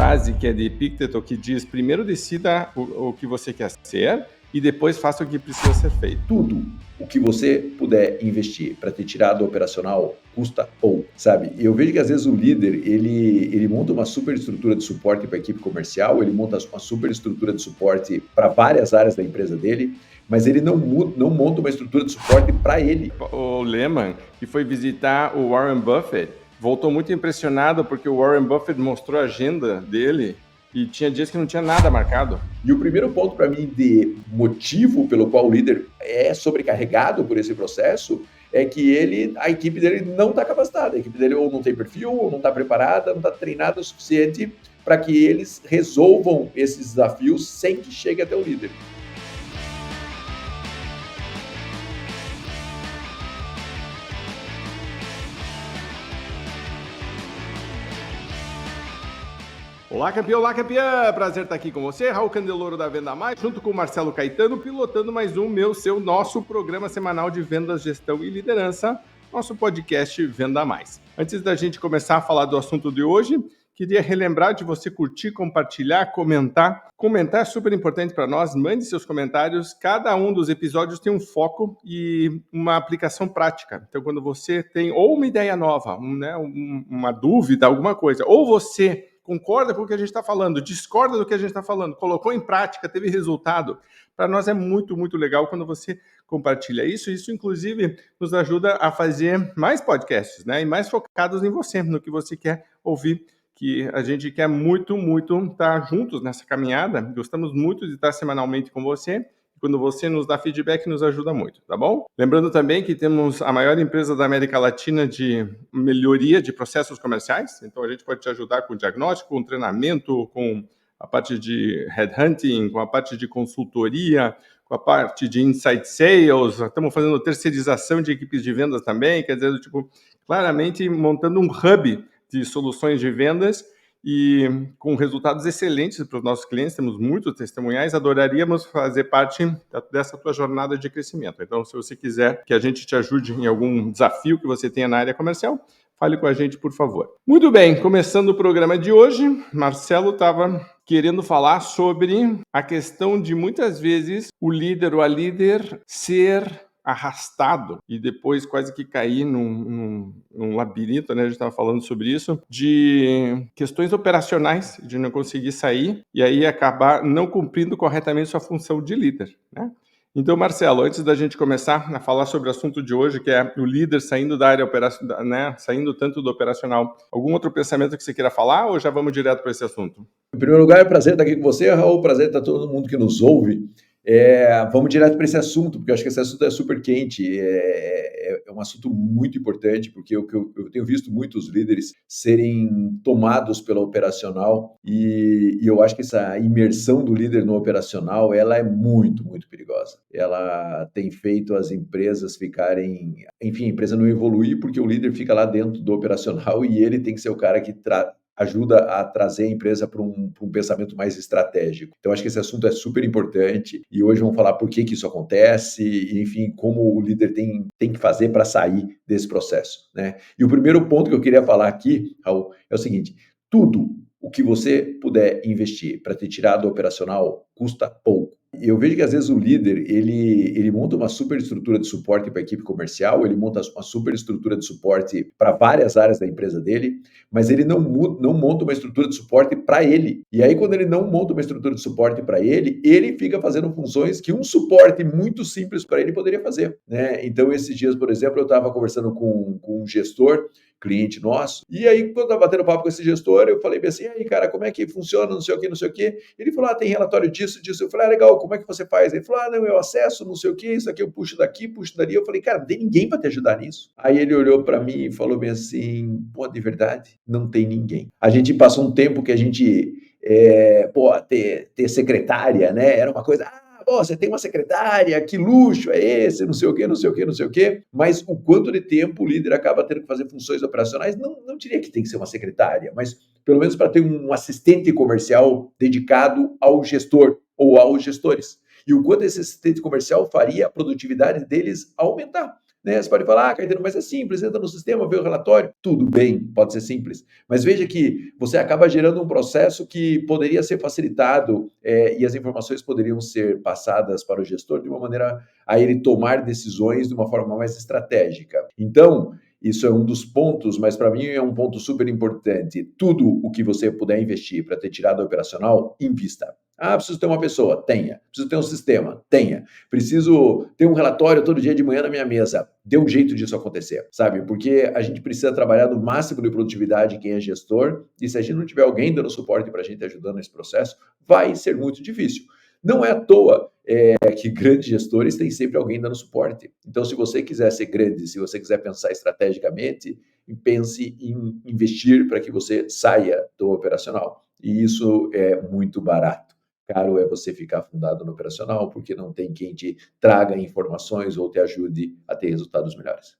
frase que é de Epicteto que diz: primeiro decida o que você quer ser e depois faça o que precisa ser feito. Tudo o que você puder investir para ter tirado operacional custa pouco, sabe? Eu vejo que às vezes o líder, ele monta uma super estrutura de suporte para a equipe comercial, ele monta uma super estrutura de suporte para várias áreas da empresa dele, mas ele não monta uma estrutura de suporte para ele. O Lehman, que foi visitar o Warren Buffett, voltou muito impressionado porque o Warren Buffett mostrou a agenda dele e tinha dias que não tinha nada marcado. E o primeiro ponto para mim de motivo pelo qual o líder é sobrecarregado por esse processo é que a equipe dele não está capacitada, a equipe dele ou não tem perfil, ou não está preparada, não está treinada o suficiente para que eles resolvam esses desafios sem que chegue até o líder. Olá, campeão! Olá, campeã! Prazer estar aqui com você, Raul Candeloro da Venda Mais, junto com o Marcelo Caetano, pilotando mais um nosso programa semanal de vendas, gestão e liderança, nosso podcast Venda Mais. Antes da gente começar a falar do assunto de hoje, queria relembrar de você curtir, compartilhar, comentar. Comentar é super importante para nós, mande seus comentários. Cada um dos episódios tem um foco e uma aplicação prática. Então, quando você tem ou uma ideia nova, uma dúvida, alguma coisa, ou você concorda com o que a gente está falando, discorda do que a gente está falando, colocou em prática, teve resultado. Para nós é muito, muito legal quando você compartilha isso. Isso, inclusive, nos ajuda a fazer mais podcasts, né? E mais focados em você, no que você quer ouvir, que a gente quer muito, muito estar juntos nessa caminhada. Gostamos muito de estar semanalmente com você. Quando você nos dá feedback, nos ajuda muito, tá bom? Lembrando também que temos a maior empresa da América Latina de melhoria de processos comerciais. Então, a gente pode te ajudar com diagnóstico, com treinamento, com a parte de headhunting, com a parte de consultoria, com a parte de inside sales. Estamos fazendo terceirização de equipes de vendas também. Quer dizer, claramente montando um hub de soluções de vendas e com resultados excelentes para os nossos clientes, temos muitos testemunhais, adoraríamos fazer parte dessa tua jornada de crescimento. Então, se você quiser que a gente te ajude em algum desafio que você tenha na área comercial, fale com a gente, por favor. Muito bem, começando o programa de hoje, Marcelo estava querendo falar sobre a questão de, muitas vezes, o líder ou a líder ser arrastado e depois quase que cair num labirinto, né? A gente estava falando sobre isso, de questões operacionais, de não conseguir sair e aí acabar não cumprindo corretamente sua função de líder, né? Então, Marcelo, antes da gente começar a falar sobre o assunto de hoje, que é o líder saindo da área operacional, né? Saindo tanto do operacional, algum outro pensamento que você queira falar ou já vamos direto para esse assunto? Em primeiro lugar, é um prazer estar aqui com você, Raul, prazer estar todo mundo que nos ouve. Vamos direto para esse assunto, porque eu acho que esse assunto é super quente, é um assunto muito importante, porque eu tenho visto muitos líderes serem tomados pela operacional e eu acho que essa imersão do líder no operacional, ela é muito, muito perigosa. Ela tem feito as empresas ficarem... Enfim, a empresa não evoluir porque o líder fica lá dentro do operacional e ele tem que ser o cara que ajuda a trazer a empresa para um pensamento mais estratégico. Então, acho que esse assunto é super importante e hoje vamos falar por que isso acontece e, enfim, como o líder tem que fazer para sair desse processo, né? E o primeiro ponto que eu queria falar aqui, Raul, é o seguinte: tudo o que você puder investir para ter tirado operacional custa pouco. Eu vejo que às vezes o líder, ele monta uma super estrutura de suporte para a equipe comercial, ele monta uma super estrutura de suporte para várias áreas da empresa dele, mas ele não monta uma estrutura de suporte para ele. E aí, quando ele não monta uma estrutura de suporte para ele fica fazendo funções que um suporte muito simples para ele poderia fazer, né? Então, esses dias, por exemplo, eu estava conversando com um gestor, cliente nosso, e aí, quando eu estava batendo papo com esse gestor, eu falei bem assim: e aí, cara, como é que funciona, não sei o quê, não sei o quê. Ele falou: tem relatório disso, disso. Eu falei: legal, como é que você faz? Ele falou: não, eu acesso, não sei o quê, isso aqui eu puxo daqui, puxo dali. Eu falei: cara, não tem ninguém para te ajudar nisso. Aí ele olhou para mim e falou bem assim: pô, de verdade, não tem ninguém. A gente passou um tempo que a gente, ter secretária, né, era uma coisa... você tem uma secretária, que luxo é esse, não sei o quê, não sei o quê, não sei o quê. Mas o quanto de tempo o líder acaba tendo que fazer funções operacionais, não diria que tem que ser uma secretária, mas pelo menos para ter um assistente comercial dedicado ao gestor ou aos gestores. E o quanto esse assistente comercial faria a produtividade deles aumentar. Né? Você pode falar, Caetano, mas é simples, entra no sistema, vê o relatório. Tudo bem, pode ser simples. Mas veja que você acaba gerando um processo que poderia ser facilitado e as informações poderiam ser passadas para o gestor de uma maneira a ele tomar decisões de uma forma mais estratégica. Então, isso é um dos pontos, mas para mim é um ponto super importante. Tudo o que você puder investir para ter tirada operacional, invista. Ah, preciso ter uma pessoa? Tenha. Preciso ter um sistema? Tenha. Preciso ter um relatório todo dia de manhã na minha mesa? Dê um jeito disso acontecer, sabe? Porque a gente precisa trabalhar no máximo de produtividade quem é gestor, e se a gente não tiver alguém dando suporte para a gente ajudando nesse processo, vai ser muito difícil. Não é à toa que grandes gestores têm sempre alguém dando suporte. Então, se você quiser ser grande, se você quiser pensar estrategicamente, pense em investir para que você saia do operacional. E isso é muito barato. Caro é você ficar afundado no operacional, porque não tem quem te traga informações ou te ajude a ter resultados melhores.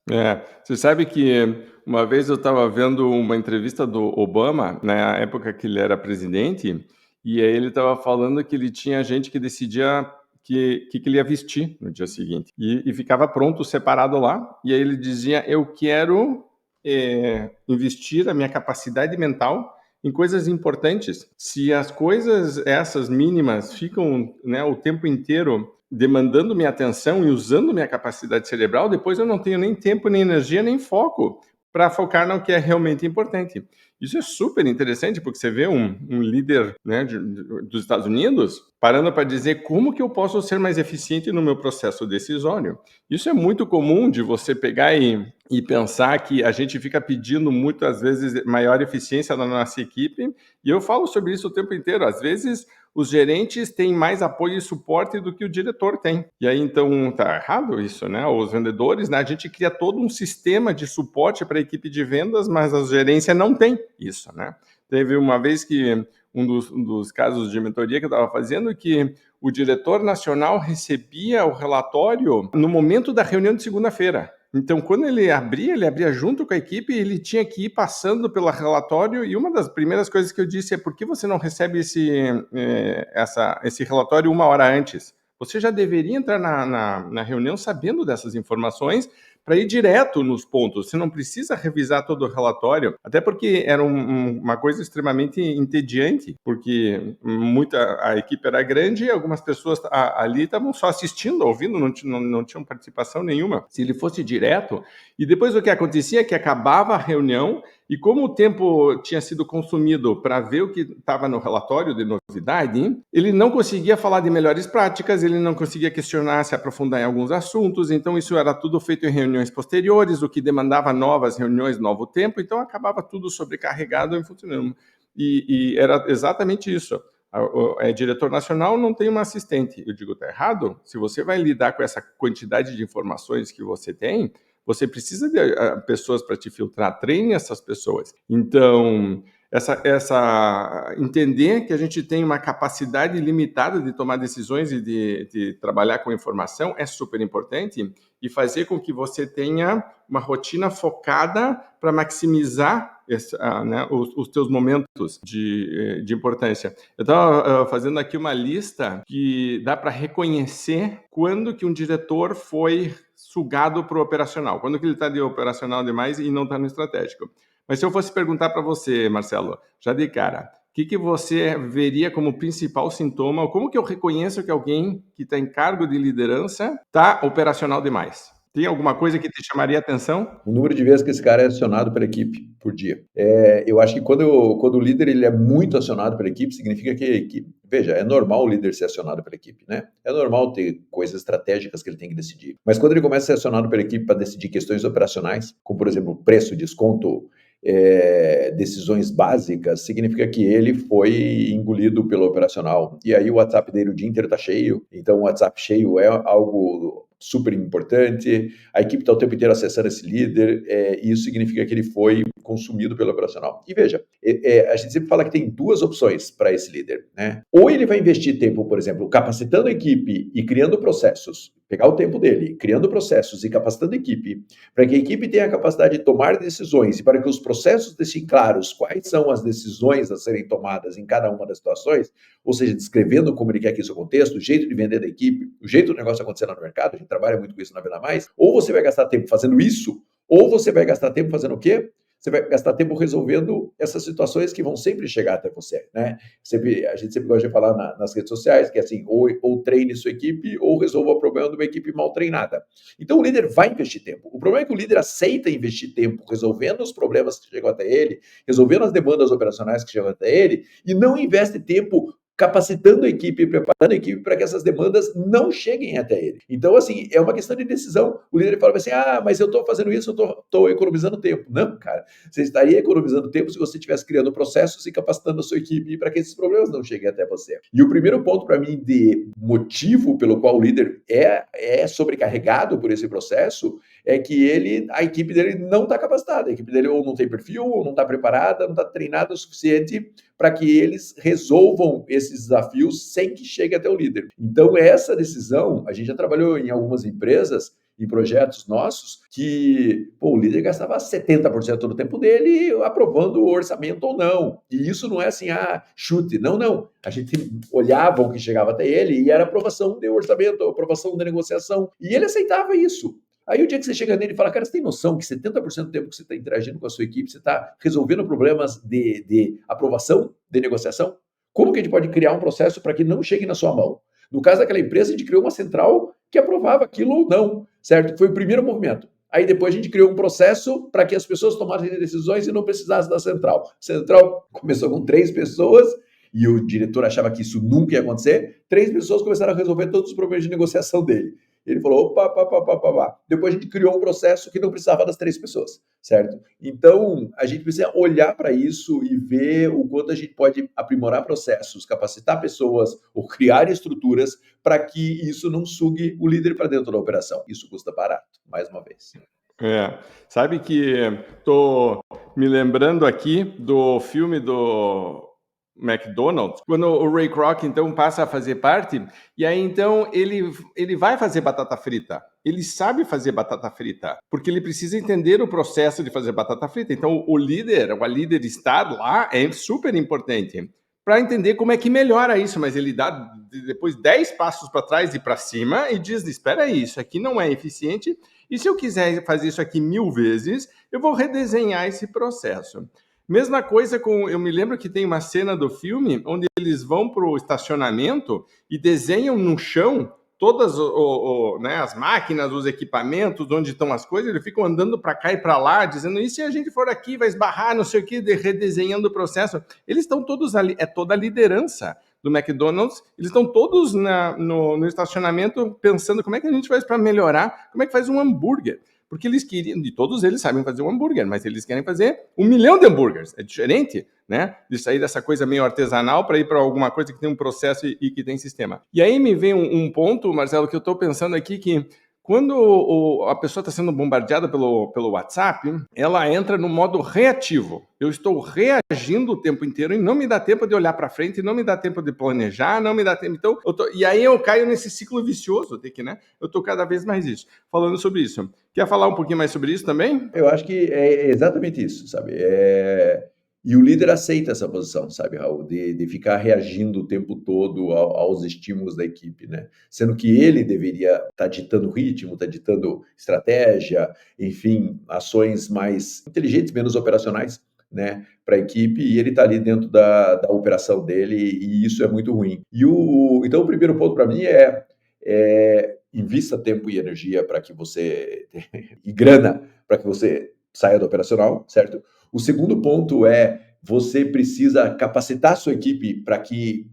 Você sabe que uma vez eu estava vendo uma entrevista do Obama, na época que ele era presidente, e aí ele estava falando que ele tinha gente que decidia que ele ia vestir no dia seguinte, e ficava pronto, separado lá, e aí ele dizia, eu quero investir a minha capacidade mental em coisas importantes. Se as coisas essas mínimas ficam, né, o tempo inteiro demandando minha atenção e usando minha capacidade cerebral, depois eu não tenho nem tempo, nem energia, nem foco para focar no que é realmente importante. Isso é super interessante, porque você vê um líder, né, dos Estados Unidos parando para dizer como que eu posso ser mais eficiente no meu processo decisório. Isso é muito comum de você pegar e pensar que a gente fica pedindo muitas vezes maior eficiência na nossa equipe, e eu falo sobre isso o tempo inteiro. Às vezes os gerentes têm mais apoio e suporte do que o diretor tem. E aí, então, tá errado isso, né? Os vendedores, né? A gente cria todo um sistema de suporte para a equipe de vendas, mas a gerência não tem isso, né? Teve uma vez que um dos casos de mentoria que eu estava fazendo, que o diretor nacional recebia o relatório no momento da reunião de segunda-feira. Então, quando ele abria junto com a equipe, ele tinha que ir passando pelo relatório, e uma das primeiras coisas que eu disse é: por que você não recebe esse relatório uma hora antes? Você já deveria entrar na reunião sabendo dessas informações para ir direto nos pontos. Você não precisa revisar todo o relatório, até porque era uma coisa extremamente entediante, porque a equipe era grande e algumas pessoas ali estavam só assistindo, ouvindo, não tinham participação nenhuma. Se ele fosse direto, e depois o que acontecia é que acabava a reunião, e como o tempo tinha sido consumido para ver o que estava no relatório de novidade, ele não conseguia falar de melhores práticas, ele não conseguia questionar, se aprofundar em alguns assuntos, então isso era tudo feito em reuniões posteriores, o que demandava novas reuniões, novo tempo, então acabava tudo sobrecarregado e funcionando. E era exatamente isso. Diretor nacional não tem uma assistente. Eu digo, tá errado? Se você vai lidar com essa quantidade de informações que você tem, você precisa de pessoas para te filtrar, treine essas pessoas. Então, entender que a gente tem uma capacidade limitada de tomar decisões e de trabalhar com informação é super importante, e fazer com que você tenha uma rotina focada para maximizar os teus momentos de importância. Eu estava fazendo aqui uma lista que dá para reconhecer quando que um diretor foi sugado para o operacional, quando que ele está de operacional demais e não está no estratégico. Mas se eu fosse perguntar para você, Marcelo, já de cara, o que você veria como principal sintoma, ou como que eu reconheço que alguém que está em cargo de liderança está operacional demais? Tem alguma coisa que te chamaria a atenção? O número de vezes que esse cara é acionado pela equipe por dia. Eu acho que quando o líder ele é muito acionado pela equipe, significa que a equipe... Veja, é normal o líder ser acionado pela equipe, né? É normal ter coisas estratégicas que ele tem que decidir. Mas quando ele começa a ser acionado pela equipe para decidir questões operacionais, como, por exemplo, preço, desconto, decisões básicas, significa que ele foi engolido pelo operacional. E aí o WhatsApp dele o dia inteiro está cheio. Então, o WhatsApp cheio é algo super importante, a equipe está o tempo inteiro acessando esse líder, e isso significa que ele foi consumido pelo operacional. E veja, a gente sempre fala que tem duas opções para esse líder, né? Ou ele vai investir tempo, por exemplo, capacitando a equipe e criando processos pegar o tempo dele, criando processos e capacitando a equipe, para que a equipe tenha a capacidade de tomar decisões e para que os processos deixem claros quais são as decisões a serem tomadas em cada uma das situações, ou seja, descrevendo como ele quer que isso aconteça, o jeito de vender da equipe, o jeito do negócio acontecer no mercado, a gente trabalha muito com isso na Venda Mais, ou você vai gastar tempo fazendo isso, ou você vai gastar tempo fazendo o quê? Você vai gastar tempo resolvendo essas situações que vão sempre chegar até você, né? A gente sempre gosta de falar nas redes sociais que é assim, ou treine sua equipe ou resolva o problema de uma equipe mal treinada. Então o líder vai investir tempo. O problema é que o líder aceita investir tempo resolvendo os problemas que chegam até ele, resolvendo as demandas operacionais que chegam até ele, e não investe tempo capacitando a equipe, preparando a equipe para que essas demandas não cheguem até ele. Então, assim, é uma questão de decisão. O líder fala assim, mas eu estou fazendo isso, eu estou economizando tempo. Não, cara, você estaria economizando tempo se você estivesse criando processos e capacitando a sua equipe para que esses problemas não cheguem até você. E o primeiro ponto para mim de motivo pelo qual o líder é sobrecarregado por esse processo é que a equipe dele não está capacitada, a equipe dele ou não tem perfil, ou não está preparada, não está treinada o suficiente para que eles resolvam esses desafios sem que chegue até o líder. Então, essa decisão, a gente já trabalhou em algumas empresas, em projetos nossos, que o líder gastava 70% do tempo dele aprovando o orçamento ou não. E isso não é assim, chute. Não. A gente olhava o que chegava até ele e era aprovação de orçamento, aprovação da negociação. E ele aceitava isso. Aí o dia que você chega nele e fala, cara, você tem noção que 70% do tempo que você está interagindo com a sua equipe, você está resolvendo problemas de aprovação, de negociação? Como que a gente pode criar um processo para que não chegue na sua mão? No caso daquela empresa, a gente criou uma central que aprovava aquilo ou não, certo? Foi o primeiro movimento. Aí depois a gente criou um processo para que as pessoas tomassem decisões e não precisassem da central. A central começou com 3 pessoas e o diretor achava que isso nunca ia acontecer. 3 pessoas começaram a resolver todos os problemas de negociação dele. Ele falou, opa. Depois a gente criou um processo que não precisava das 3 pessoas, certo? Então, a gente precisa olhar para isso e ver o quanto a gente pode aprimorar processos, capacitar pessoas ou criar estruturas para que isso não sugue o líder para dentro da operação. Isso custa barato, mais uma vez. Sabe que estou me lembrando aqui do filme do McDonald's, quando o Ray Kroc, então, passa a fazer parte, e aí, então, ele vai fazer batata frita. Ele sabe fazer batata frita, porque ele precisa entender o processo de fazer batata frita. Então, o líder, a líder estar lá é super importante para entender como é que melhora isso, mas ele dá depois 10 passos para trás e para cima e diz, espera aí, isso aqui não é eficiente, e se eu quiser fazer isso aqui 1000 vezes, eu vou redesenhar esse processo. Mesma coisa eu me lembro que tem uma cena do filme onde eles vão para o estacionamento e desenham no chão todas né, as máquinas, os equipamentos, onde estão as coisas, eles ficam andando para cá e para lá, dizendo, e se a gente for aqui, vai esbarrar, não sei o que, redesenhando o processo. Eles estão todos ali, é toda a liderança do McDonald's, eles estão todos no estacionamento pensando como é que a gente faz para melhorar, como é que faz um hambúrguer. Porque eles queriam, e todos eles sabem fazer um hambúrguer, mas eles querem fazer 1 milhão de hambúrgueres. É diferente, né? De sair dessa coisa meio artesanal para ir para alguma coisa que tem um processo e que tem sistema. E aí me vem um ponto, Marcelo, que eu estou pensando aqui que quando a pessoa está sendo bombardeada pelo WhatsApp, ela entra no modo reativo. Eu estou reagindo o tempo inteiro e não me dá tempo de olhar para frente, não me dá tempo de planejar, não me dá tempo. Então, e aí eu caio nesse ciclo vicioso de que, né? Eu estou cada vez mais falando sobre isso. Quer falar um pouquinho mais sobre isso também? Eu acho que é exatamente isso, sabe? E o líder aceita essa posição, sabe, Raul, de ficar reagindo o tempo todo aos estímulos da equipe, né? Sendo que ele deveria estar ditando ritmo, estar ditando estratégia, enfim, ações mais inteligentes, menos operacionais, né, para a equipe, e ele está ali dentro da operação dele, e isso é muito ruim. Então, o primeiro ponto para mim é invista tempo e energia para que você... e grana para que você saia do operacional, certo? O segundo ponto é você precisa capacitar a sua equipe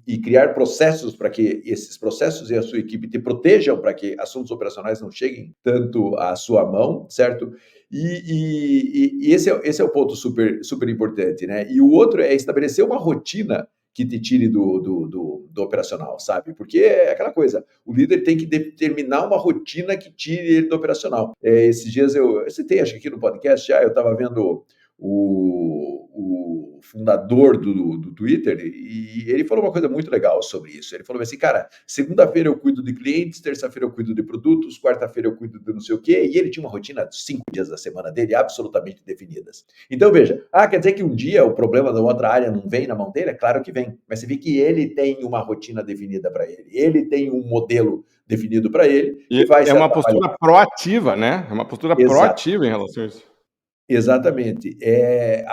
e criar processos para que esses processos e a sua equipe te protejam para que assuntos operacionais não cheguem tanto à sua mão, certo? E esse é o ponto super, super importante, né? E o outro é estabelecer uma rotina que te tire do operacional, sabe? Porque é aquela coisa, o líder tem que determinar uma rotina que tire ele do operacional. Esses dias eu citei, acho que aqui no podcast, eu estava vendo o fundador do Twitter, e ele falou uma coisa muito legal sobre isso. Ele falou assim, cara, segunda-feira eu cuido de clientes, terça-feira eu cuido de produtos, quarta-feira eu cuido de não sei o quê, e ele tinha uma rotina de 5 dias da semana dele absolutamente definidas. Então, veja, quer dizer que um dia o problema da outra área não vem na mão dele? É claro que vem, mas você vê que ele tem uma rotina definida para ele tem um modelo definido para ele, E e vai é se uma atrapalhar. postura proativa, né? É uma postura Exato. proativa em relação a isso. Exatamente, é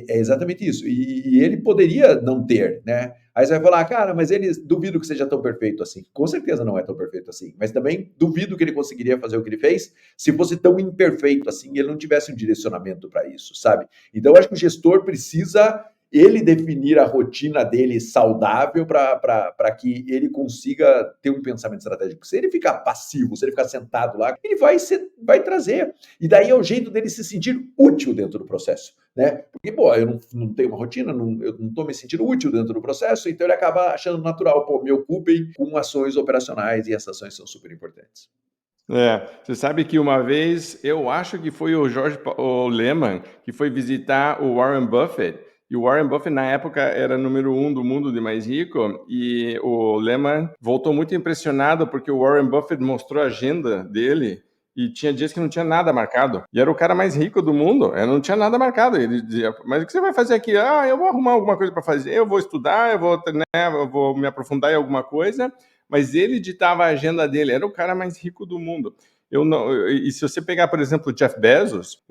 exatamente isso. E ele poderia não ter, né? Aí você vai falar, cara, mas ele duvido que seja tão perfeito assim. Com certeza não é tão perfeito assim, mas também duvido que ele conseguiria fazer o que ele fez se fosse tão imperfeito assim e ele não tivesse um direcionamento para isso, sabe? Então, eu acho que o gestor precisa ele definir a rotina dele saudável para que ele consiga ter um pensamento estratégico. Se ele ficar passivo, se ele ficar sentado lá, ele vai trazer. E daí é o jeito dele se sentir útil dentro do processo, né? Porque, pô, eu não tenho uma rotina, eu não estou me sentindo útil dentro do processo, então ele acaba achando natural, pô, me ocupem com ações operacionais e essas ações são super importantes. Você sabe que uma vez, eu acho que foi o Lehman que foi visitar o Warren Buffett, e o Warren Buffett na época era número 1 do mundo de mais rico, e o Lehman voltou muito impressionado porque o Warren Buffett mostrou a agenda dele e tinha dias que não tinha nada marcado. E era o cara mais rico do mundo, não tinha nada marcado. Ele dizia, mas o que você vai fazer aqui? Eu vou arrumar alguma coisa para fazer, eu vou estudar, eu vou me aprofundar em alguma coisa. Mas ele ditava a agenda dele, era o cara mais rico do mundo. E se você pegar, por exemplo, o Jeff Bezos,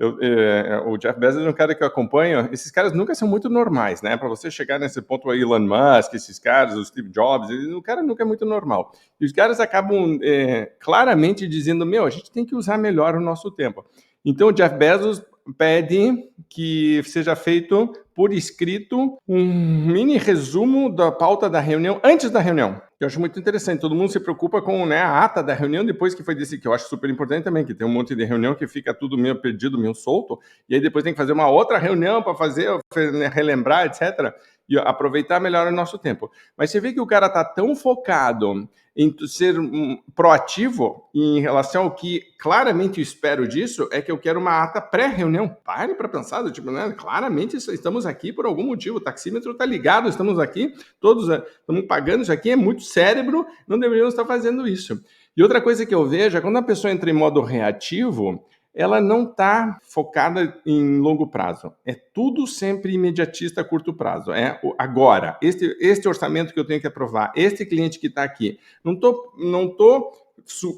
o Jeff Bezos é um cara que eu acompanho, esses caras nunca são muito normais, né? Para você chegar nesse ponto, o Elon Musk, esses caras, o Steve Jobs, o cara nunca é muito normal. E os caras acabam claramente dizendo, a gente tem que usar melhor o nosso tempo. Então, o Jeff Bezos pede que seja feito por escrito um mini resumo da pauta da reunião antes da reunião. Eu acho muito interessante. Todo mundo se preocupa com a ata da reunião depois que foi decidido, que eu acho super importante também, que tem um monte de reunião que fica tudo meio perdido, meio solto, e aí depois tem que fazer uma outra reunião para fazer, relembrar, etc. E aproveitar melhor o nosso tempo. Mas você vê que o cara está tão focado em ser proativo em relação ao que claramente eu espero disso, é que eu quero uma ata pré-reunião. Pare para pensar, claramente estamos aqui por algum motivo, o taxímetro está ligado, estamos aqui, todos estamos pagando isso aqui, é muito cérebro, não deveríamos estar fazendo isso. E outra coisa que eu vejo é quando a pessoa entra em modo reativo, ela não está focada em longo prazo. É tudo sempre imediatista a curto prazo. É agora, este orçamento que eu tenho que aprovar, este cliente que está aqui. Não tô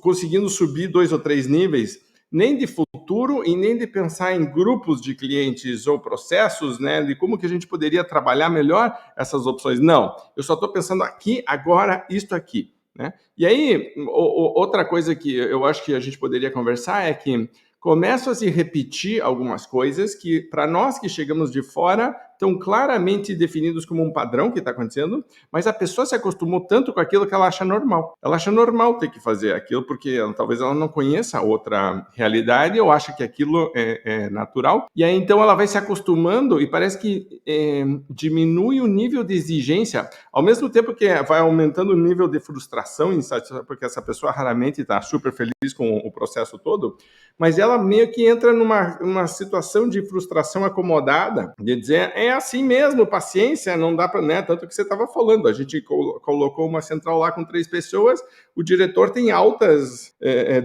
conseguindo subir 2 ou 3 níveis, nem de futuro e nem de pensar em grupos de clientes ou processos, né, de como que a gente poderia trabalhar melhor essas opções. Não, eu só estou pensando aqui, agora, isto aqui. Né? E aí, outra coisa que eu acho que a gente poderia conversar é que começam a se repetir algumas coisas que, para nós que chegamos de fora, estão claramente definidos como um padrão que está acontecendo, mas a pessoa se acostumou tanto com aquilo que ela acha normal. Ela acha normal ter que fazer aquilo, porque talvez ela não conheça outra realidade ou acha que aquilo é natural. E aí, então, ela vai se acostumando e parece que diminui o nível de exigência, ao mesmo tempo que vai aumentando o nível de frustração, porque essa pessoa raramente está super feliz com o processo todo, mas ela meio que entra numa situação de frustração acomodada, de dizer, é assim mesmo, paciência, não dá para, né? Tanto que você estava falando, a gente colocou uma central lá com 3 pessoas, o diretor tem altas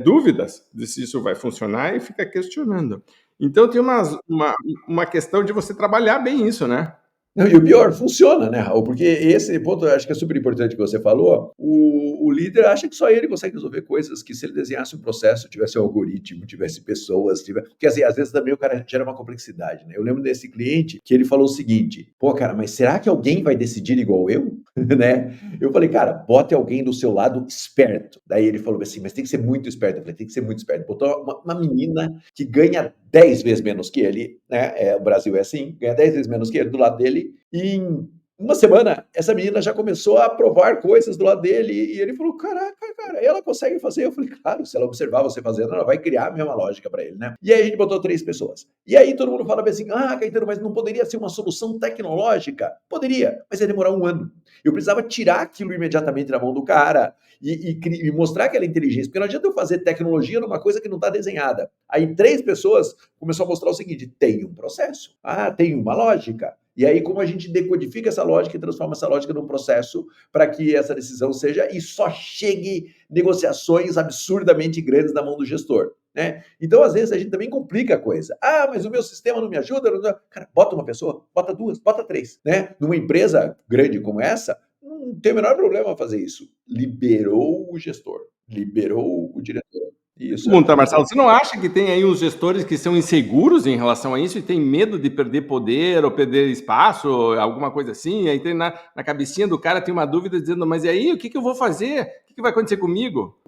dúvidas de se isso vai funcionar e fica questionando. Então tem uma questão de você trabalhar bem isso, né? Não, e o pior, funciona, né, Raul? Porque esse ponto eu acho que é super importante que você falou. O líder acha que só ele consegue resolver coisas que, se ele desenhasse um processo, tivesse um algoritmo, tivesse pessoas, porque assim, às vezes também o cara gera uma complexidade, né? Eu lembro desse cliente que ele falou o seguinte: pô, cara, mas será que alguém vai decidir igual eu? Né? Eu falei, cara, bote alguém do seu lado esperto. Daí ele falou assim, mas tem que ser muito esperto. Eu falei, tem que ser muito esperto. Botou uma menina que ganha 10 vezes menos que ele, né? O Brasil é assim, ganha 10 vezes menos que ele do lado dele, e em Uma semana, essa menina já começou a provar coisas do lado dele e ele falou: Caraca, cara, ela consegue fazer? Eu falei: Claro, se ela observar você fazendo, ela vai criar a mesma lógica para ele, né? E aí a gente botou 3 pessoas. E aí todo mundo fala assim: Ah, Caetano, mas não poderia ser uma solução tecnológica? Poderia, mas ia demorar um ano. Eu precisava tirar aquilo imediatamente da mão do cara e mostrar aquela inteligência, porque não adianta eu fazer tecnologia numa coisa que não está desenhada. Aí 3 pessoas começou a mostrar o seguinte: tem um processo, tem uma lógica. E aí, como a gente decodifica essa lógica e transforma essa lógica num processo para que essa decisão seja e só chegue negociações absurdamente grandes na mão do gestor, né? Então, às vezes, a gente também complica a coisa. Mas o meu sistema não me ajuda. Cara, bota uma pessoa, bota 2, bota 3, né? Numa empresa grande como essa, não tem o menor problema fazer isso. Liberou o gestor, liberou o diretor. Isso é Pergunta, Marcelo, você não acha que tem aí uns gestores que são inseguros em relação a isso e tem medo de perder poder ou perder espaço, alguma coisa assim? Aí tem na cabecinha do cara tem uma dúvida dizendo, mas e aí, o que eu vou fazer? O que vai acontecer comigo?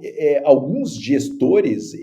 Alguns gestores,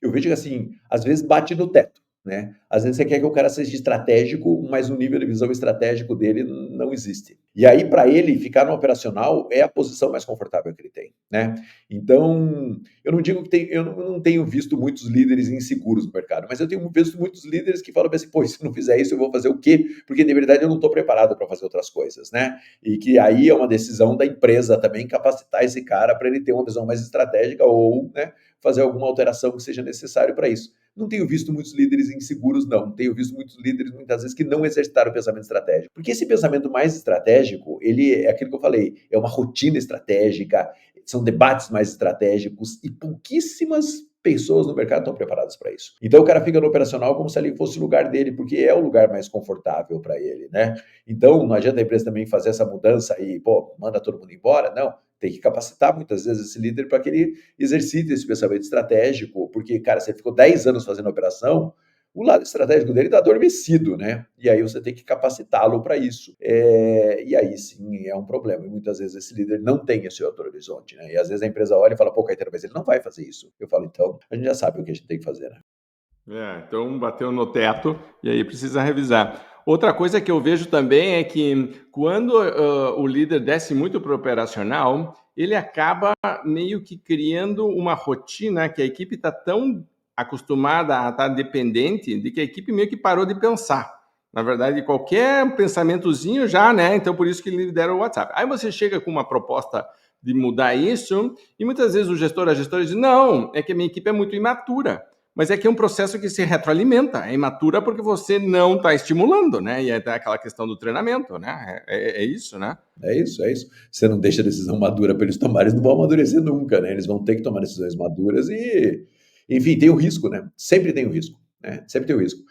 eu vejo que assim, às vezes bate no teto, né? Às vezes você quer que o cara seja estratégico, mas o nível de visão estratégico dele não existe. E aí, para ele, ficar no operacional é a posição mais confortável que ele tem, né? Então, eu não digo que eu não tenho visto muitos líderes inseguros no mercado, mas eu tenho visto muitos líderes que falam assim, pô, se eu não fizer isso, eu vou fazer o quê? Porque, de verdade, eu não estou preparado para fazer outras coisas, né? E que aí é uma decisão da empresa também capacitar esse cara para ele ter uma visão mais estratégica ou, né, fazer alguma alteração que seja necessário para isso. Não tenho visto muitos líderes inseguros, não. Tenho visto muitos líderes, muitas vezes, que não exercitaram o pensamento estratégico. Porque esse pensamento mais estratégico, ele é aquilo que eu falei, é uma rotina estratégica, são debates mais estratégicos e pouquíssimas pessoas no mercado estão preparadas para isso. Então o cara fica no operacional como se ali fosse o lugar dele, porque é o lugar mais confortável para ele, né? Então não adianta a empresa também fazer essa mudança e, pô, manda todo mundo embora, não. Tem que capacitar muitas vezes esse líder para que ele exercite esse pensamento estratégico, porque, cara, você ficou 10 anos fazendo operação, o lado estratégico dele está adormecido, né? E aí você tem que capacitá-lo para isso. E aí sim é um problema. E muitas vezes esse líder não tem esse outro horizonte, né? E às vezes a empresa olha e fala, pô, Caetano, mas ele não vai fazer isso. Eu falo, então, a gente já sabe o que a gente tem que fazer, né? Então bateu no teto e aí precisa revisar. Outra coisa que eu vejo também é que quando o líder desce muito para o operacional, ele acaba meio que criando uma rotina que a equipe está tão acostumada a estar dependente de que a equipe meio que parou de pensar. Na verdade, qualquer pensamentozinho já, né? Então, por isso que ele lidera o WhatsApp. Aí você chega com uma proposta de mudar isso e muitas vezes o gestor, a gestora diz, não, é que a minha equipe é muito imatura. Mas é que é um processo que se retroalimenta, é imatura porque você não está estimulando, né? E aí tem aquela questão do treinamento, né? É isso, né? É isso, é isso. Você não deixa a decisão madura para eles tomarem, eles não vão amadurecer nunca, né? Eles vão ter que tomar decisões maduras e, enfim, tem o risco, né? Sempre tem o risco, né? Sempre tem o risco.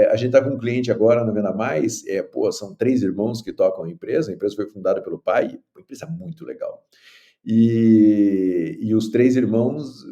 A gente está com um cliente agora na Venda Mais, são 3 irmãos que tocam a empresa foi fundada pelo pai, uma empresa muito legal. E os 3 irmãos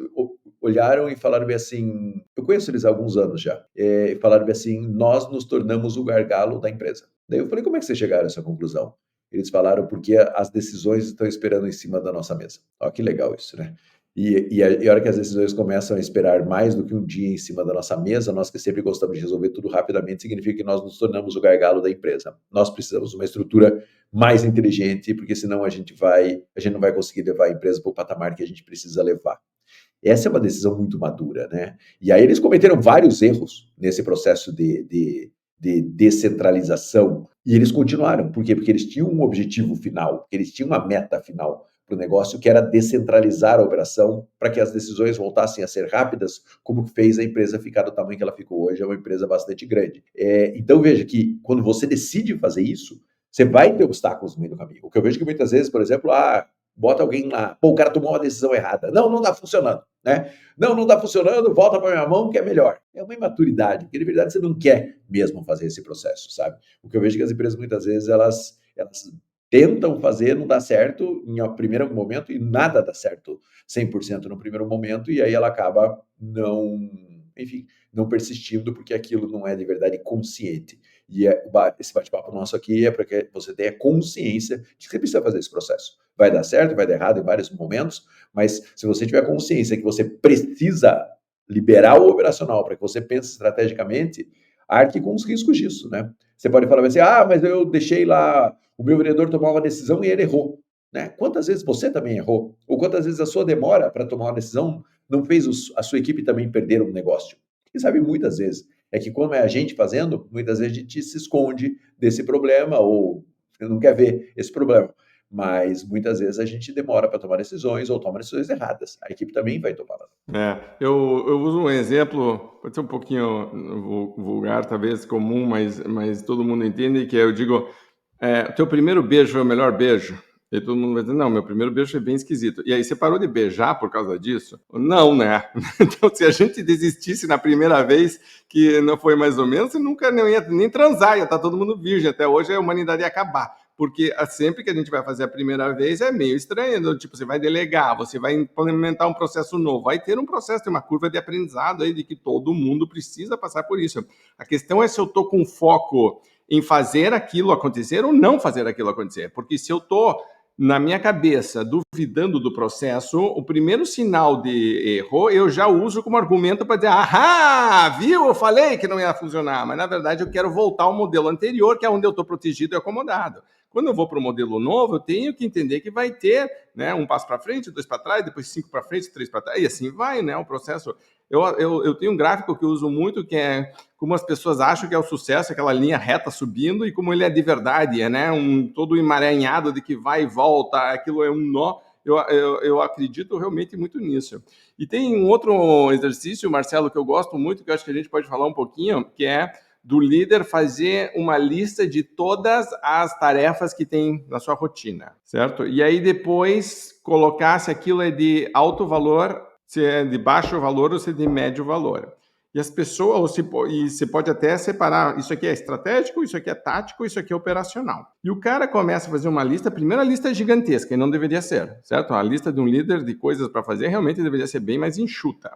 olharam e falaram bem assim, eu conheço eles há alguns anos já, e falaram bem assim, nós nos tornamos o gargalo da empresa. Daí eu falei, como é que vocês chegaram a essa conclusão? Eles falaram porque as decisões estão esperando em cima da nossa mesa. Olha que legal isso, né? E a hora que as decisões começam a esperar mais do que um dia em cima da nossa mesa, nós que sempre gostamos de resolver tudo rapidamente, significa que nós nos tornamos o gargalo da empresa. Nós precisamos de uma estrutura mais inteligente, porque senão a gente não vai conseguir levar a empresa para o patamar que a gente precisa levar. Essa é uma decisão muito madura, né? E aí eles cometeram vários erros nesse processo de descentralização e eles continuaram. Por quê? Porque eles tinham um objetivo final, eles tinham uma meta final para o negócio, que era descentralizar a operação para que as decisões voltassem a ser rápidas, como fez a empresa ficar do tamanho que ela ficou hoje, é uma empresa bastante grande. Então veja que quando você decide fazer isso, você vai ter obstáculos no meio do caminho. O que eu vejo que muitas vezes, por exemplo, bota alguém lá, pô, o cara tomou uma decisão errada. Não está funcionando, né? Não está funcionando, volta para minha mão que é melhor. É uma imaturidade, porque de verdade você não quer mesmo fazer esse processo, sabe? O que eu vejo é que as empresas muitas vezes elas tentam fazer, não dá certo em um primeiro momento e nada dá certo 100% no primeiro momento e aí ela acaba não persistindo porque aquilo não é de verdade consciente. E esse bate-papo nosso aqui é para que você tenha consciência de que você precisa fazer esse processo. Vai dar certo, vai dar errado em vários momentos, mas se você tiver consciência que você precisa liberar o operacional para que você pense estrategicamente, arque com os riscos disso, né? Você pode falar assim, mas eu deixei lá o meu vereador tomar uma decisão e ele errou. Né? Quantas vezes você também errou? Ou quantas vezes a sua demora para tomar uma decisão não fez a sua equipe também perder um negócio? Quem sabe muitas vezes. É que quando é a gente fazendo, muitas vezes a gente se esconde desse problema ou não quer ver esse problema. Mas muitas vezes a gente demora para tomar decisões ou toma decisões erradas. A equipe também vai tomar. Eu uso um exemplo, pode ser um pouquinho vulgar, talvez comum, mas todo mundo entende, que eu digo, o teu primeiro beijo foi o melhor beijo? E todo mundo vai dizer, não, meu primeiro beijo foi bem esquisito. E aí, você parou de beijar por causa disso? Não, né? Então, se a gente desistisse na primeira vez, que não foi mais ou menos, você nunca nem ia nem transar, ia estar todo mundo virgem. Até hoje a humanidade ia acabar. Porque sempre que a gente vai fazer a primeira vez é meio estranho, tipo, você vai delegar, você vai implementar um processo novo, vai ter um processo, tem uma curva de aprendizado aí de que todo mundo precisa passar por isso. A questão é se eu estou com foco em fazer aquilo acontecer ou não fazer aquilo acontecer. Porque se eu estou na minha cabeça duvidando do processo, o primeiro sinal de erro eu já uso como argumento para dizer, viu, eu falei que não ia funcionar, mas na verdade eu quero voltar ao modelo anterior, que é onde eu estou protegido e acomodado. Quando eu vou para o modelo novo, eu tenho que entender que vai ter, né, um passo para frente, 2 para trás, depois 5 para frente, 3 para trás, e assim vai, né, o processo. Eu tenho um gráfico que eu uso muito, que é como as pessoas acham que é o sucesso, aquela linha reta subindo, e como ele é de verdade, né, todo emaranhado de que vai e volta, aquilo é um nó. Eu acredito realmente muito nisso. E tem um outro exercício, Marcelo, que eu gosto muito, que eu acho que a gente pode falar um pouquinho, que é do líder fazer uma lista de todas as tarefas que tem na sua rotina, certo? E aí depois colocar se aquilo é de alto valor, se é de baixo valor ou se é de médio valor. E as pessoas, e você pode até separar, isso aqui é estratégico, isso aqui é tático, isso aqui é operacional. E o cara começa a fazer uma lista, a primeira lista é gigantesca, e não deveria ser, certo? A lista de um líder de coisas para fazer realmente deveria ser bem mais enxuta.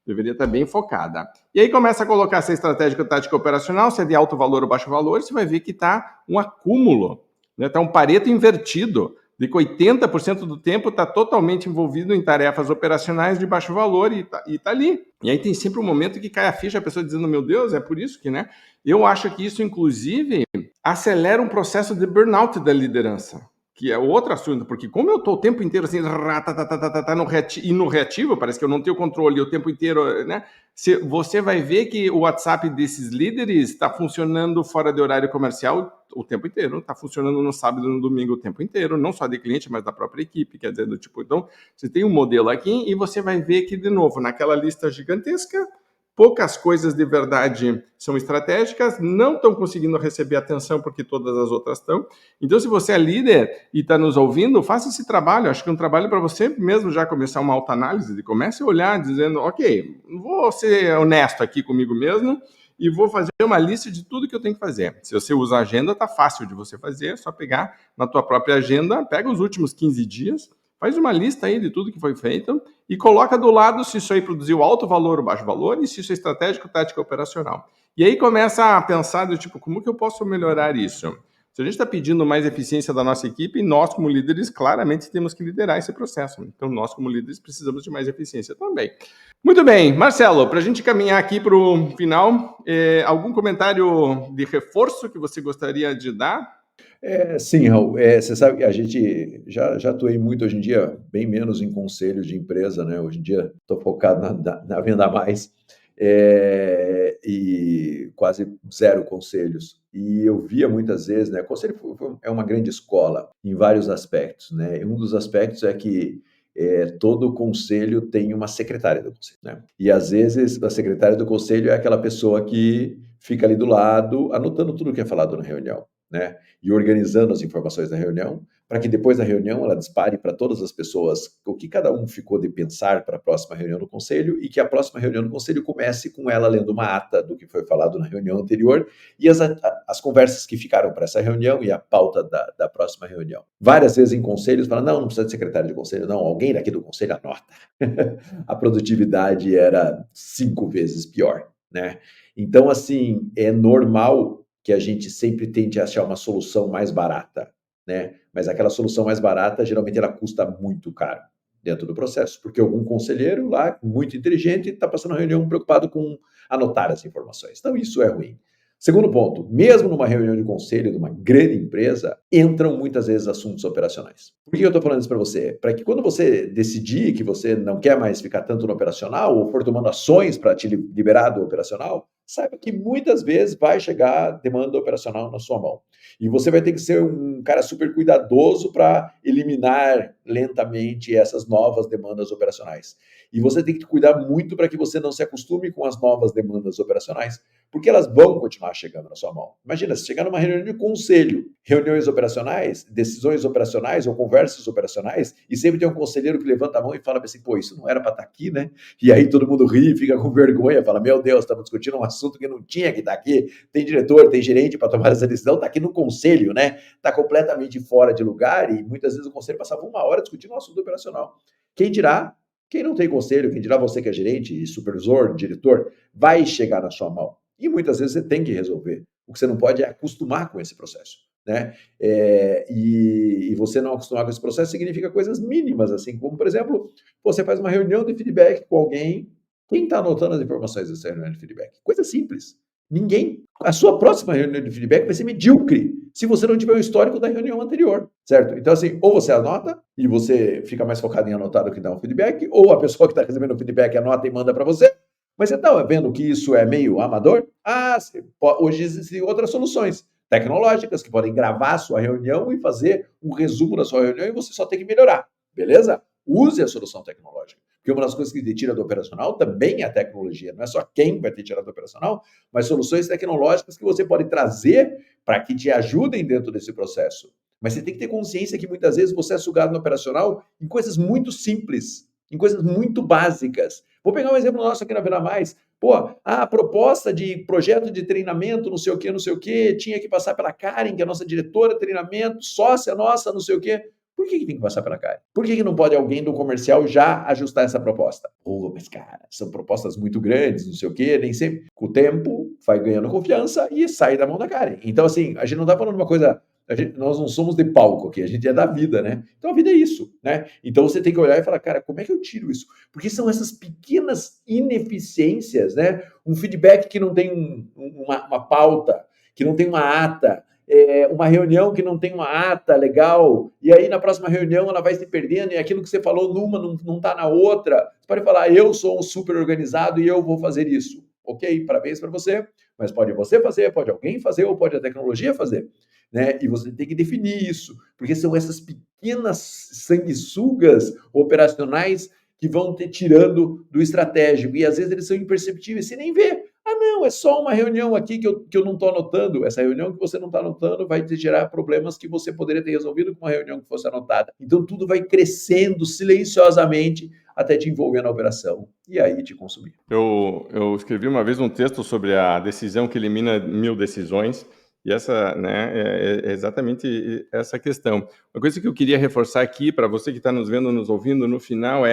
Deveria estar bem focada. E aí começa a colocar se é estratégica, tática operacional, se é de alto valor ou baixo valor, você vai ver que está um acúmulo, né? Está um Pareto invertido, de que 80% do tempo está totalmente envolvido em tarefas operacionais de baixo valor e tá ali. E aí tem sempre um momento que cai a ficha, a pessoa dizendo, meu Deus, é por isso que, né? Eu acho que isso, inclusive, acelera um processo de burnout da liderança, que é outro assunto, porque como eu estou o tempo inteiro assim, no reativo, parece que eu não tenho controle o tempo inteiro, né? Você vai ver que o WhatsApp desses líderes está funcionando fora de horário comercial o tempo inteiro, está funcionando no sábado e no domingo o tempo inteiro, não só de cliente, mas da própria equipe, quer dizer, do tipo, então, você tem um modelo aqui e você vai ver que, de novo, naquela lista gigantesca, poucas coisas de verdade são estratégicas, não estão conseguindo receber atenção porque todas as outras estão. Então, se você é líder e está nos ouvindo, faça esse trabalho. Acho que é um trabalho para você mesmo já começar uma autoanálise, comece a olhar dizendo, ok, vou ser honesto aqui comigo mesmo e vou fazer uma lista de tudo que eu tenho que fazer. Se você usa a agenda, está fácil de você fazer, é só pegar na tua própria agenda, pega os últimos 15 dias, faz uma lista aí de tudo que foi feito e coloca do lado se isso aí produziu alto valor ou baixo valor e se isso é estratégico, tático ou operacional. E aí começa a pensar do tipo, como que eu posso melhorar isso? Se a gente está pedindo mais eficiência da nossa equipe, nós como líderes claramente temos que liderar esse processo. Então nós como líderes precisamos de mais eficiência também. Muito bem, Marcelo, para a gente caminhar aqui para o final, algum comentário de reforço que você gostaria de dar? Sim, Raul, você sabe que a gente já atuei muito hoje em dia, bem menos em conselhos de empresa, né? Hoje em dia estou focado na venda mais, e quase zero conselhos. E eu via muitas vezes, né? Conselho é uma grande escola em vários aspectos, né? E um dos aspectos é que todo conselho tem uma secretária do conselho, né? E às vezes a secretária do conselho é aquela pessoa que fica ali do lado, anotando tudo que é falado na reunião, né? E organizando as informações da reunião, para que depois da reunião ela dispare para todas as pessoas o que cada um ficou de pensar para a próxima reunião do conselho e que a próxima reunião do conselho comece com ela lendo uma ata do que foi falado na reunião anterior e as conversas que ficaram para essa reunião e a pauta da próxima reunião. Várias vezes em conselhos falam, não precisa de secretário de conselho, não, alguém daqui do conselho anota. A produtividade era 5 vezes pior, né? Então, assim, é normal que a gente sempre tente achar uma solução mais barata, né? Mas aquela solução mais barata, geralmente, ela custa muito caro dentro do processo, porque algum conselheiro lá, muito inteligente, está passando a reunião preocupado com anotar as informações. Então, isso é ruim. Segundo ponto, mesmo numa reunião de conselho de uma grande empresa, entram muitas vezes assuntos operacionais. Por que eu estou falando isso para você? Para que quando você decidir que você não quer mais ficar tanto no operacional ou for tomando ações para te liberar do operacional, saiba que muitas vezes vai chegar demanda operacional na sua mão. E você vai ter que ser um cara super cuidadoso para eliminar lentamente essas novas demandas operacionais. E você tem que cuidar muito para que você não se acostume com as novas demandas operacionais, porque elas vão continuar chegando na sua mão. Imagina, se chegar numa reunião de conselho, reuniões operacionais, decisões operacionais ou conversas operacionais, e sempre tem um conselheiro que levanta a mão e fala assim, pô, isso não era para estar aqui, né? E aí todo mundo ri, fica com vergonha, fala, meu Deus, estamos discutindo um assunto que não tinha que estar aqui, tem diretor, tem gerente para tomar essa decisão, está aqui no conselho, né? Está completamente fora de lugar e muitas vezes o conselho passava 1 hora discutindo um assunto operacional. Quem dirá? Quem não tem conselho, quem dirá você que é gerente, supervisor, diretor, vai chegar na sua mão. E muitas vezes você tem que resolver. O que você não pode é acostumar com esse processo, né? E você não acostumar com esse processo significa coisas mínimas, assim, como, por exemplo, você faz uma reunião de feedback com alguém, quem está anotando as informações dessa reunião de feedback? Coisa simples. Ninguém. A sua próxima reunião de feedback vai ser medíocre se você não tiver o histórico da reunião anterior, certo? Então, assim, ou você anota e você fica mais focado em anotar do que dar um feedback, ou a pessoa que está recebendo o feedback anota e manda para você. Mas você está vendo que isso é meio amador? Hoje existem outras soluções tecnológicas que podem gravar a sua reunião e fazer um resumo da sua reunião e você só tem que melhorar, beleza? Use a solução tecnológica. Porque uma das coisas que te tira do operacional também é a tecnologia. Não é só quem vai te tirar do operacional, mas soluções tecnológicas que você pode trazer para que te ajudem dentro desse processo. Mas você tem que ter consciência que muitas vezes você é sugado no operacional em coisas muito simples, em coisas muito básicas. Vou pegar um exemplo nosso aqui na Venda Mais. Pô, a proposta de projeto de treinamento, não sei o quê, tinha que passar pela Karen, que é a nossa diretora de treinamento, sócia nossa, não sei o quê. Por que tem que passar pela Karen? Por que não pode alguém do comercial já ajustar essa proposta? Mas cara, são propostas muito grandes, não sei o quê, nem sempre. Com o tempo, vai ganhando confiança e sai da mão da Karen. Então, assim, a gente não está falando uma coisa... nós não somos de palco aqui, a gente é da vida, né? Então a vida é isso, né? Então você tem que olhar e falar, cara, como é que eu tiro isso? Porque são essas pequenas ineficiências, né? Um feedback que não tem uma pauta, que não tem uma ata, uma reunião que não tem uma ata legal, e aí na próxima reunião ela vai se perdendo, e aquilo que você falou numa não está na outra. Você pode falar, eu sou um super organizado e eu vou fazer isso. Ok, parabéns para você, mas pode você fazer, pode alguém fazer, ou pode a tecnologia fazer. Né? E você tem que definir isso, porque são essas pequenas sanguessugas operacionais que vão te tirando do estratégico, e às vezes eles são imperceptíveis, você nem vê. Não, é só uma reunião aqui que eu não estou anotando. Essa reunião que você não está anotando vai te gerar problemas que você poderia ter resolvido com uma reunião que fosse anotada. Então tudo vai crescendo silenciosamente até te envolver na operação e aí te consumir. Eu escrevi uma vez um texto sobre a decisão que elimina 1000 decisões. E essa, né, é exatamente essa questão. Uma coisa que eu queria reforçar aqui para você que está nos vendo, nos ouvindo, no final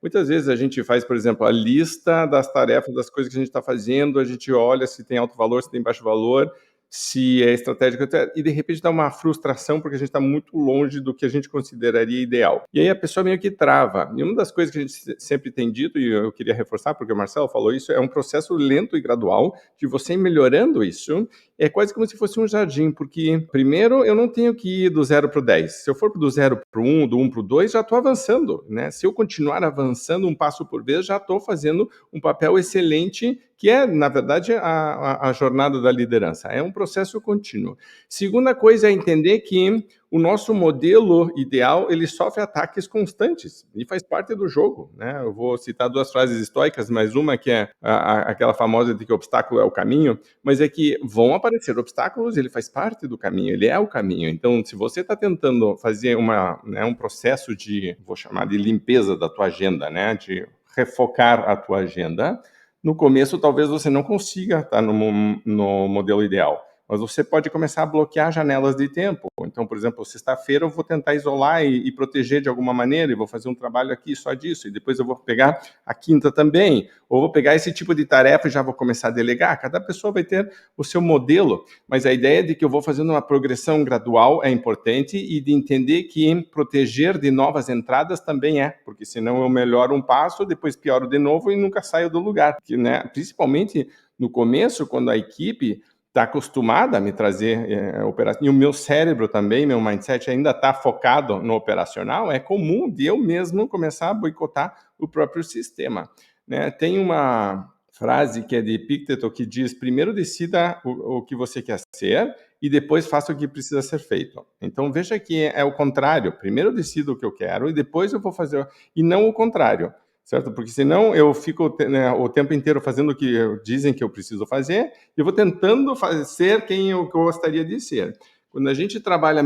muitas vezes a gente faz, por exemplo, a lista das tarefas, das coisas que a gente está fazendo, a gente olha se tem alto valor, se tem baixo valor, se é estratégico, e de repente dá uma frustração porque a gente está muito longe do que a gente consideraria ideal. E aí a pessoa meio que trava. E uma das coisas que a gente sempre tem dito, e eu queria reforçar, porque o Marcelo falou isso, é um processo lento e gradual de você ir melhorando isso. É quase como se fosse um jardim, porque primeiro eu não tenho que ir do 0 para o 10. Se eu for do 0 para o 1, do 1 para o 2, já estou avançando, né? Se eu continuar avançando um passo por vez, já estou fazendo um papel excelente, que é, na verdade, a jornada da liderança. É um processo contínuo. Segunda coisa é entender que o nosso modelo ideal, ele sofre ataques constantes e faz parte do jogo, né? Eu vou citar 2 frases estoicas, mas uma que é aquela famosa de que o obstáculo é o caminho, mas é que vão aparecer obstáculos, ele faz parte do caminho, ele é o caminho. Então, se você está tentando fazer um processo de, vou chamar de limpeza da tua agenda, né? De refocar a tua agenda, no começo talvez você não consiga estar no modelo ideal. Mas você pode começar a bloquear janelas de tempo. Então, por exemplo, sexta-feira eu vou tentar isolar e proteger de alguma maneira, e vou fazer um trabalho aqui só disso, e depois eu vou pegar a quinta também, ou vou pegar esse tipo de tarefa e já vou começar a delegar. Cada pessoa vai ter o seu modelo, mas a ideia de que eu vou fazendo uma progressão gradual é importante, e de entender que proteger de novas entradas também porque senão eu melhoro um passo, depois pioro de novo e nunca saio do lugar. Porque, né, principalmente no começo, quando a equipe está acostumada a me trazer operação, e o meu cérebro também, meu mindset ainda está focado no operacional, é comum de eu mesmo começar a boicotar o próprio sistema, né? Tem uma frase que é de Epicteto que diz: primeiro decida o que você quer ser e depois faça o que precisa ser feito. Então veja que é o contrário, primeiro eu decido o que eu quero e depois eu vou fazer, e não o contrário. Certo? Porque senão eu fico, né, o tempo inteiro fazendo o que dizem que eu preciso fazer e eu vou tentando ser quem eu gostaria de ser. Quando a gente trabalha a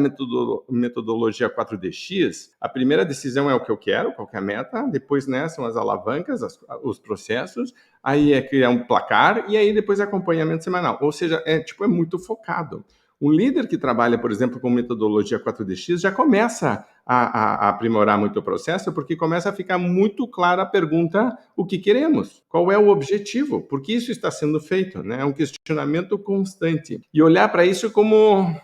metodologia 4DX, a primeira decisão é o que eu quero, qual que é a meta, depois, né, são as alavancas, os processos, aí é criar um placar e aí depois acompanhamento semanal. Ou seja, é muito focado. Um líder que trabalha, por exemplo, com metodologia 4DX já começa a aprimorar muito o processo, porque começa a ficar muito clara a pergunta: o que queremos? Qual é o objetivo? Por que isso está sendo feito? Né? É um questionamento constante. E olhar para isso como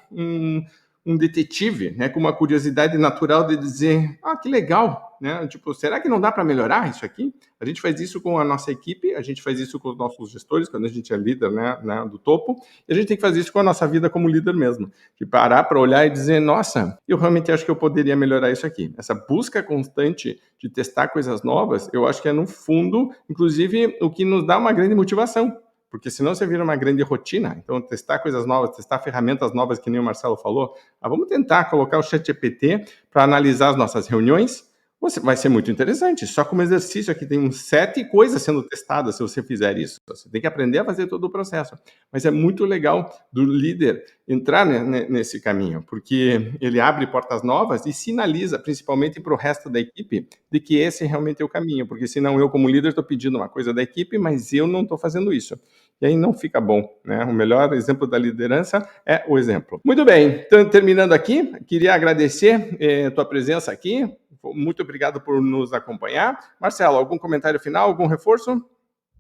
um detetive, né? Com uma curiosidade natural de dizer: que legal, né? Será que não dá para melhorar isso aqui? A gente faz isso com a nossa equipe, a gente faz isso com os nossos gestores, quando a gente é líder, né, do topo, e a gente tem que fazer isso com a nossa vida como líder mesmo. De parar para olhar e dizer: nossa, eu realmente acho que eu poderia melhorar isso aqui. Essa busca constante de testar coisas novas, eu acho que é, no fundo, inclusive, o que nos dá uma grande motivação. Porque senão você vira uma grande rotina. Então, testar coisas novas, testar ferramentas novas, que nem o Marcelo falou. Vamos tentar colocar o ChatGPT para analisar as nossas reuniões. Vai ser muito interessante. Só como exercício aqui tem 7 coisas sendo testadas se você fizer isso. Você tem que aprender a fazer todo o processo. Mas é muito legal do líder entrar nesse caminho, porque ele abre portas novas e sinaliza, principalmente para o resto da equipe, de que esse realmente é o caminho. Porque senão eu, como líder, estou pedindo uma coisa da equipe, mas eu não estou fazendo isso. E aí não fica bom, né? O melhor exemplo da liderança é o exemplo. Muito bem, então, terminando aqui, queria agradecer tua presença aqui. Muito obrigado por nos acompanhar. Marcelo, algum comentário final, algum reforço?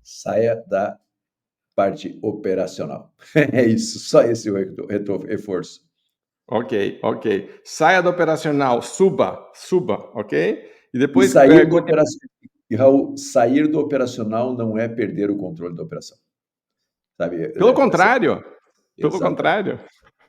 Saia da parte operacional. É isso, só esse reforço. Ok. Saia do operacional, suba, ok? E depois... sair do operacional. E, Raul, sair do operacional não é perder o controle da operação. Sabe? Pelo contrário.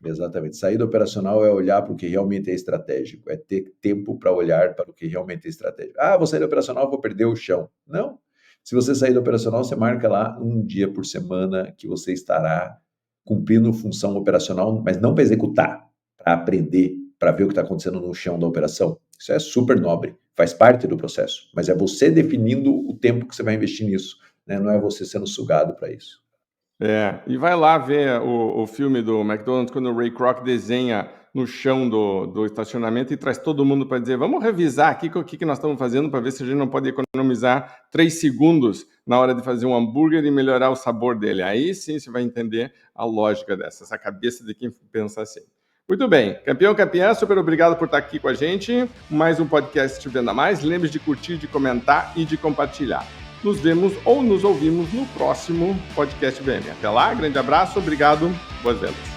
Exatamente. Sair do operacional é olhar para o que realmente é estratégico, é ter tempo para olhar para o que realmente é estratégico. Vou sair do operacional, vou perder o chão. Não. Se você sair do operacional, você marca lá um dia por semana que você estará cumprindo função operacional, mas não para executar, para aprender, para ver o que está acontecendo no chão da operação. Isso é super nobre, faz parte do processo, mas é você definindo o tempo que você vai investir nisso, né? Não é você sendo sugado para isso. E vai lá ver o filme do McDonald's, quando o Ray Kroc desenha no chão do estacionamento e traz todo mundo para dizer: vamos revisar aqui o que nós estamos fazendo para ver se a gente não pode economizar 3 segundos na hora de fazer um hambúrguer e melhorar o sabor dele. Aí sim você vai entender a lógica essa cabeça de quem pensa assim. Muito bem, campeã, super obrigado por estar aqui com a gente. Mais um podcast Venda Mais. Lembre-se de curtir, de comentar e de compartilhar. Nos vemos ou nos ouvimos no próximo podcast VM. Até lá, grande abraço, obrigado, boas vendas.